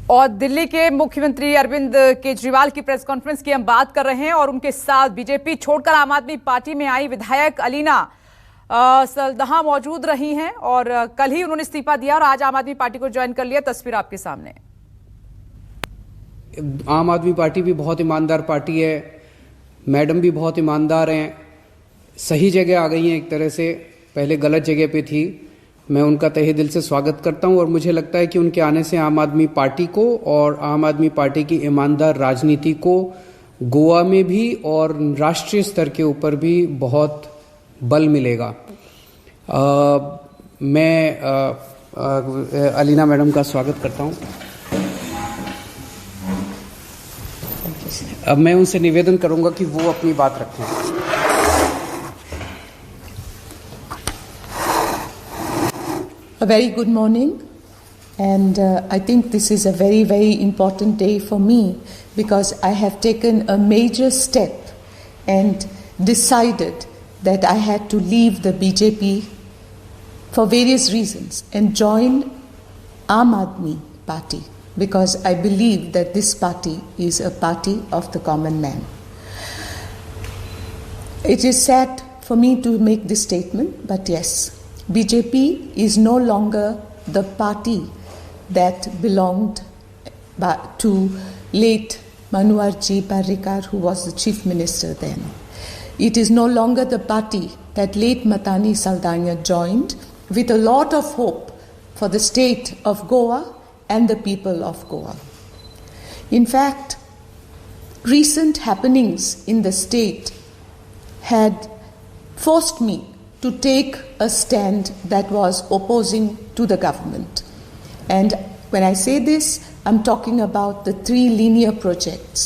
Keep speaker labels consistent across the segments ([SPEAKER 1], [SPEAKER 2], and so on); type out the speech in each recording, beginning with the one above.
[SPEAKER 1] और दिल्ली के मुख्यमंत्री अरविंद केजरीवाल की प्रेस कॉन्फ्रेंस की हम बात कर रहे हैं और उनके साथ बीजेपी छोड़कर आम आदमी पार्टी में आई विधायक अलीना सलदहा मौजूद रही हैं और कल ही उन्होंने इस्तीफा दिया और आज आम आदमी पार्टी को ज्वाइन कर लिया। तस्वीर आपके सामने।
[SPEAKER 2] आम आदमी पार्टी भी बहुत ईमानदार पार्टी है, मैडम भी बहुत ईमानदार हैं, सही जगह आ गई हैं। एक तरह से पहले गलत जगह पे थी। मैं उनका तहे दिल से स्वागत करता हूं और मुझे लगता है कि उनके आने से आम आदमी पार्टी को और आम आदमी पार्टी की ईमानदार राजनीति को गोवा में भी और राष्ट्रीय स्तर के ऊपर भी बहुत बल मिलेगा। मैं अलीना मैडम का स्वागत करता हूं। अब मैं उनसे निवेदन करूंगा कि वो अपनी बात रखें।
[SPEAKER 3] A very good morning, and I think this is a very, very important day for me because I have taken a major step and decided that I had to leave the BJP for various reasons and join Aam Aadmi Party because I believe that this party is a party of the common man. It is sad for me to make this statement, but yes, BJP is no longer the party that belonged to late Manoharji Parrikar, who was the chief minister then. It is no longer the party that late Matani Saldana joined with a lot of hope for the state of Goa and the people of Goa. In fact, recent happenings in the state had forced me to take a stand that was opposing to the government. And when I say this, I'm talking about the 3 linear projects.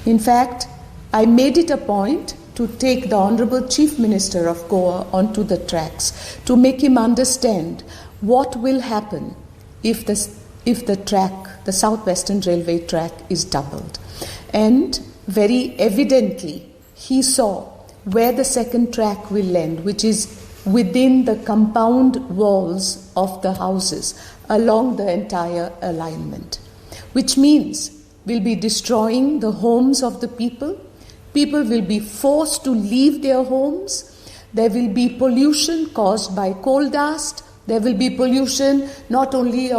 [SPEAKER 3] In fact, I made it a point to take the Honorable Chief Minister of Goa onto the tracks to make him understand what will happen if the track, the Southwestern Railway track, is doubled. And very evidently, he saw where the second track will end, which is within the compound walls of the houses along the entire alignment, which means we'll be destroying the homes of the people. People will be forced to leave their homes. There will be pollution caused by coal dust. There will be pollution not only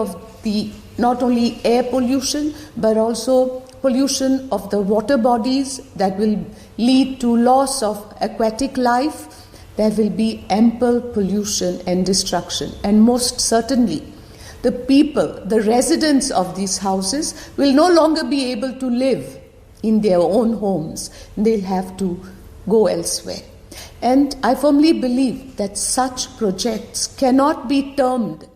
[SPEAKER 3] air pollution, but also pollution of the water bodies that will lead to loss of aquatic life. There will be ample pollution and destruction. And most certainly, the people, the residents of these houses will no longer be able to live in their own homes. They'll have to go elsewhere. And I firmly believe that such projects cannot be termed